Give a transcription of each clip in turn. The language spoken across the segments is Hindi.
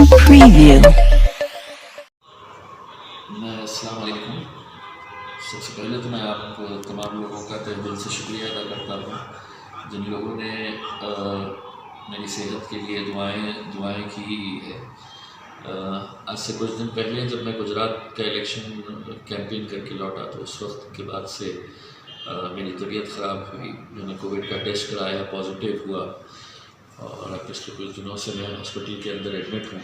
Preview. अस्सलाम वालेकुम। सबसे पहले तो मैं आप तमाम लोगों का तहे दिल से शुक्रिया अदा करता हूँ जिन लोगों ने मेरी सेहत के लिए दुआएं की है। आज से कुछ दिन पहले जब मैं गुजरात का इलेक्शन कैंपेन करके लौटा तो उस वक्त के बाद से मेरी तबीयत ख़राब हुई। मैंने कोविड का टेस्ट कराया, पॉजिटिव हुआ और अब पिछले कुछ दिनों से मैं हॉस्पिटल के अंदर एडमिट हूँ।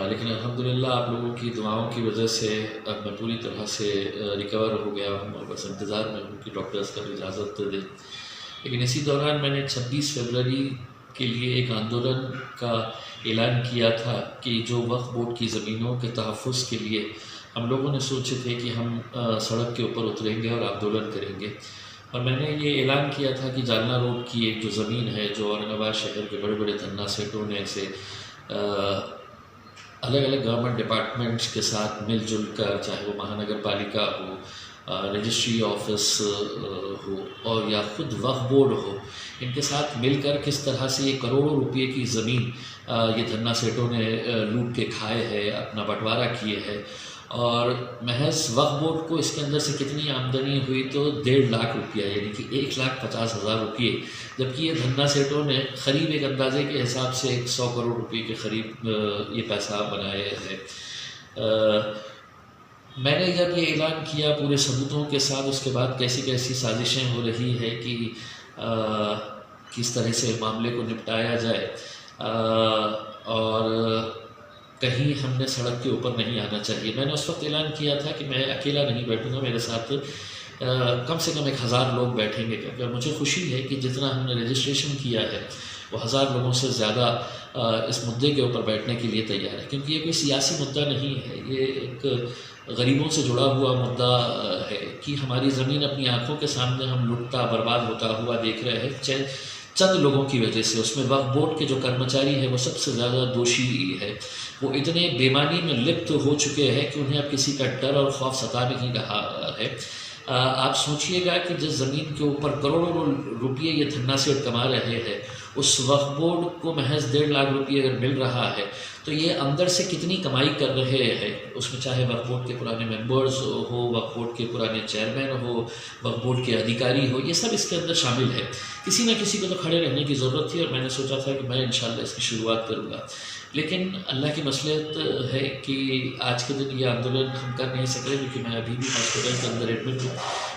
लेकिन अल्हम्दुलिल्लाह आप लोगों की दुआओं की वजह से अब मैं पूरी तरह से रिकवर हो गया हूँ और बस इंतज़ार में हूँ कि डॉक्टर्स कब इजाज़त दें। लेकिन इसी दौरान मैंने 26 फरवरी के लिए एक आंदोलन का ऐलान किया था कि जो वक्फ बोर्ड की ज़मीनों के तहफ़्फ़ुज़ के लिए हम लोगों ने सोचे थे कि हम सड़क के ऊपर उतरेंगे और आंदोलन करेंगे। और मैंने ये ऐलान किया था कि जालना रोड की एक जो ज़मीन है जो औरंगाबाद शहर के बड़े बड़े धन्ना सेठों ने इसे अलग अलग गवर्नमेंट डिपार्टमेंट्स के साथ मिलजुल कर, चाहे वो महानगर पालिका हो, रजिस्ट्री ऑफिस हो और या ख़ुद वक्फ बोर्ड हो, इनके साथ मिलकर किस तरह से ये करोड़ों रुपए की ज़मीन ये धन्ना सेठों ने लूट के खाए है, अपना बंटवारा किए है। और महज वक्फ बोर्ड को इसके अंदर से कितनी आमदनी हुई तो 1.5 लाख रुपया, यानी कि 1,50,000 रुपये, जबकि ये धन्ना सेठों ने क़रीब एक अंदाजे के हिसाब से 100 करोड़ रुपये के क़रीब ये पैसा बनाए हैं। मैंने जब ये ऐलान किया पूरे सबूतों के साथ, उसके बाद कैसी कैसी साजिशें हो रही है कि किस तरह से मामले को निपटाया जाए और कहीं हमने सड़क के ऊपर नहीं आना चाहिए। मैंने उस वक्त ऐलान किया था कि मैं अकेला नहीं बैठूँगा, मेरे साथ कम से कम 1000 लोग बैठेंगे, क्योंकि मुझे खुशी है कि जितना हमने रजिस्ट्रेशन किया है वो 1000 लोगों से ज़्यादा इस मुद्दे के ऊपर बैठने के लिए तैयार है। क्योंकि ये कोई सियासी मुद्दा नहीं है, ये एक गरीबों से जुड़ा हुआ मुद्दा है कि हमारी ज़मीन अपनी आँखों के सामने हम लुटता बर्बाद होता हुआ देख रहे हैं चंद लोगों की वजह से। उसमें वक्फ बोर्ड के जो कर्मचारी हैं वो सबसे ज़्यादा दोषी है। वो इतने बेईमानी में लिप्त हो चुके हैं कि उन्हें अब किसी का डर और खौफ सता नहीं रहा है। आप सोचिएगा कि जिस ज़मीन के ऊपर करोड़ों रुपये ये धन्ना सेठ कमा रहे हैं, उस वक्फ बोर्ड को महज 1.5 लाख रुपये अगर मिल रहा है तो ये अंदर से कितनी कमाई कर रहे हैं। उसमें चाहे वक्फ बोर्ड के पुराने मेंबर्स हो, वक्फ बोर्ड के पुराने चेयरमैन हो, वक्फ बोर्ड के अधिकारी हो, ये सब इसके अंदर शामिल है। किसी न किसी को तो खड़े रहने की ज़रूरत थी और मैंने सोचा था कि मैं इंशाल्लाह इसकी शुरुआत करूँगा। लेकिन अल्लाह की मसलियत है कि आज के दिन ये आंदोलन हम कर नहीं सक रहे, क्योंकि मैं अभी भी हॉस्पिटल के अंदर एडमिट हूँ।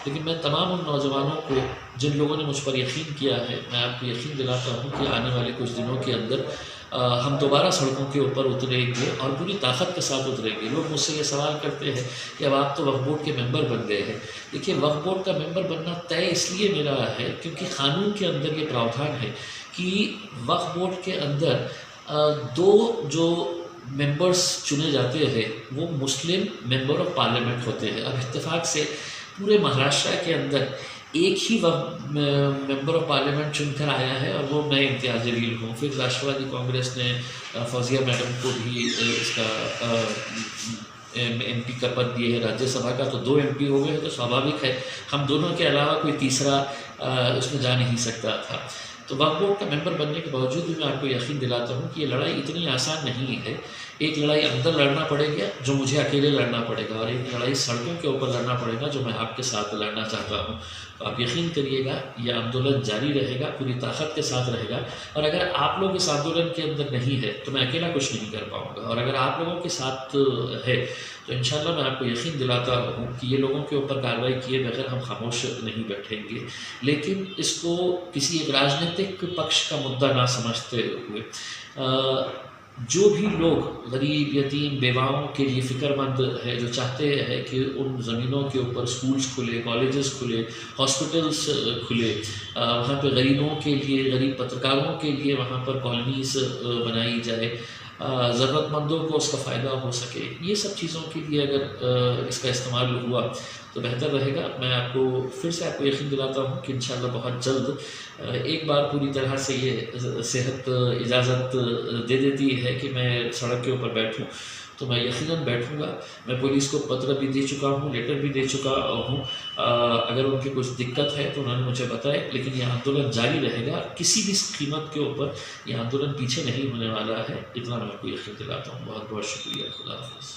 लेकिन मैं तमाम उन नौजवानों को जिन लोगों ने मुझ पर यकीन किया है, मैं आपको यकीन दिलाता हूँ कि आने वाले कुछ दिनों के अंदर हम दोबारा सड़कों के ऊपर उतरेंगे और पूरी ताकत के साथ उतरेंगे। लोग मुझसे ये सवाल करते हैं कि अब आप तो वक्फ बोर्ड के मेंबर बन गए हैं। देखिए, वक्फ बोर्ड का मेंबर बनना तय इसलिए मेरा है क्योंकि क़ानून के अंदर ये प्रावधान है कि वक्फ बोर्ड के अंदर 2 जो मेंबर्स चुने जाते हैं वो मुस्लिम मेंबर ऑफ पार्लियामेंट होते हैं। अब इत्तेफाक से पूरे महाराष्ट्र के अंदर एक ही मेंबर ऑफ पार्लियामेंट चुनकर आया है और वो मैं इम्तियाज़ जलील हूँ। फिर राष्ट्रवादी कांग्रेस ने फौजिया मैडम को भी इसका MP का पद दिए है राज्यसभा का, तो 2 MP हो गए, तो स्वाभाविक है हम दोनों के अलावा कोई तीसरा उसमें जा नहीं सकता था। तो वक्फ बोर्ड का मेंबर बनने के बावजूद भी मैं आपको यकीन दिलाता हूँ कि ये लड़ाई इतनी आसान नहीं है। एक लड़ाई अंदर लड़ना पड़ेगा जो मुझे अकेले लड़ना पड़ेगा, और एक लड़ाई सड़कों के ऊपर लड़ना पड़ेगा जो मैं आपके साथ लड़ना चाहता हूँ। तो आप यकीन करिएगा ये आंदोलन जारी रहेगा, पूरी ताकत के साथ रहेगा। और अगर आप लोग इस आंदोलन के अंदर नहीं है तो मैं अकेला कुछ नहीं कर पाऊँगा, और अगर आप लोगों के साथ है तो इंशाल्लाह मैं आपको यकीन दिलाता हूँ कि ये लोगों के ऊपर कार्रवाई किए बगैर हम खामोश नहीं बैठेंगे। लेकिन इसको किसी एक राजनीतिक पक्ष का मुद्दा ना समझते हुए जो भी लोग गरीब, यतीम, बेवाओं के लिए फ़िक्रमंद है, जो चाहते हैं कि उन ज़मीनों के ऊपर स्कूल्स खुले, कॉलेजेस खुले, हॉस्पिटल्स खुले, वहाँ पे गरीबों के लिए, गरीब पत्रकारों के लिए वहाँ पर कॉलोनीज़ बनाई जाए, ज़रूरतमंदों को उसका फ़ायदा हो सके, ये सब चीज़ों के लिए अगर इसका इस्तेमाल हुआ तो बेहतर रहेगा। मैं आपको फिर से आपको यकीन दिलाता हूँ कि इंशाअल्लाह बहुत जल्द एक बार पूरी तरह से ये सेहत इजाज़त दे देती है कि मैं सड़क के ऊपर बैठूँ, तो मैं यकीनन बैठूँगा। मैं पुलिस को पत्र भी दे चुका हूँ, लेटर भी दे चुका हूँ। अगर उनकी कुछ दिक्कत है तो उन्होंने मुझे बताया, लेकिन ये आंदोलन जारी रहेगा। किसी भी कीमत के ऊपर ये आंदोलन पीछे नहीं होने वाला है, इतना मैं आपको यकीन दिलाता हूँ। बहुत बहुत शुक्रिया। खुदा हाफ़िज़।